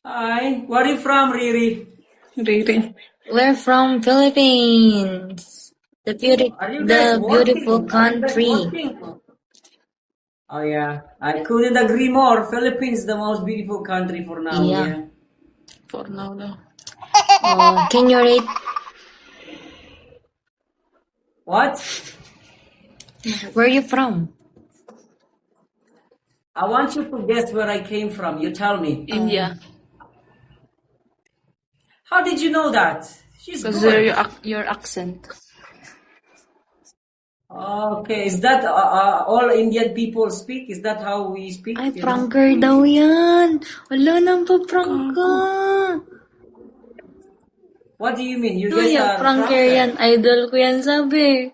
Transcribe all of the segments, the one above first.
Hi, where are you from, Riri? Riri. We're from Philippines. Are you guys The beautiful working? Are you guys country. working? Oh yeah, I couldn't agree more. Philippines, the most beautiful country for now. Yeah. Yeah. For now daw. Can you rate? What? Where are you from? I want you to guess where I came from. You tell me. India. How did you know that? She's Because good. your accent. Okay, is that all Indian people speak? Is that how we speak? Ay, You know? pranker daw yan. Wala nang pa-prank ka. What do you mean? You guys Kuya, are pranker pranker? yan. Idol ko yan, sabi.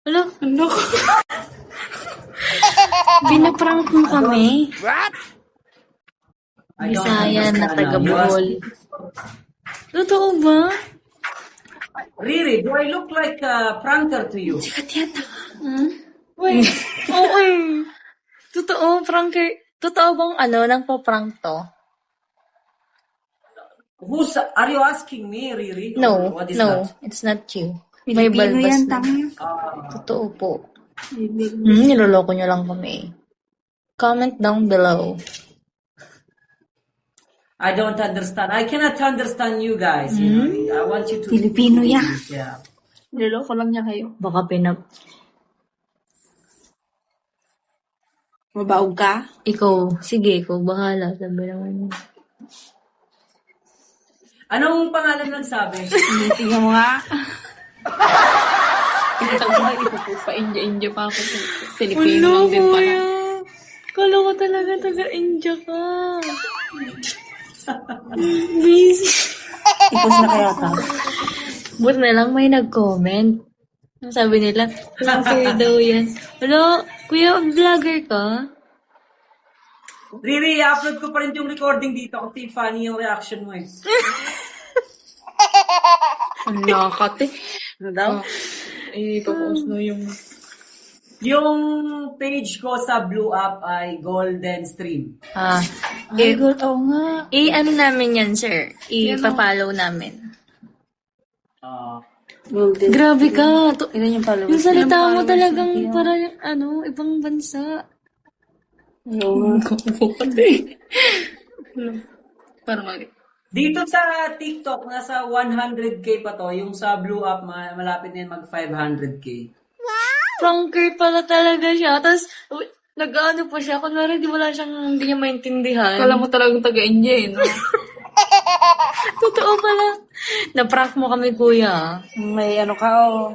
Wala, Ano? binaprank mo kami. I don't Bisaya na understand taga now. You ask- Bohol. Totoo ba? Riri, do I look like a pranker to you? Sikat yata. Wait, okay. Totoo, pranker. Totoo bang nang pa-prank to? Are you asking me, Riri? No, Or what is no, that? it's not you. May Pilipino balbas yan, na. tanga. Totoo po. Niloloko nyo lang kami. Comment down below. I don't understand. I cannot understand you guys. You know? I want you to. Filipino yan. Yeah. Niloloko lang niya kayo. Baka Mabaog ka? Ikaw, sige, ikaw bahala. Sabi naman yun. Anong pangalan ng sabi? Tingnan mo nga. Tingnan mo nga, ipupupa India pa ako. Filipino lang din pala. Kala ko talaga taga-India ka. Busy. Ipos na kaya ka? Buti na lang may nag-comment. Ang sabi nila, vlogger daw yan. Hello, kuya, vlogger ka? Riri, i-upload ko pa rin yung recording dito kasi funny yung reaction mo eh. Ang nakakate. Ano daw? Ipapost mo yung... Yung page ko sa Blue Up ay Golden Stream. Oo nga. Ano namin yan, sir? I-follow namin. Grabe ka. Ilan yung followers? Yung salita mo talagang para ibang bansa. Oo nga. Bukati. Parang Dito sa TikTok, nasa 100k pa to. Yung sa Blue Up, malapit na yun mag 500k. Pranker pala talaga siya. Tapos, nag-ano pa siya. Kunwari, hindi niya maintindihan. Kala mo talagang taga-India eh, no? Totoo pala. Na-prank mo kami, kuya. May ano ka, oh.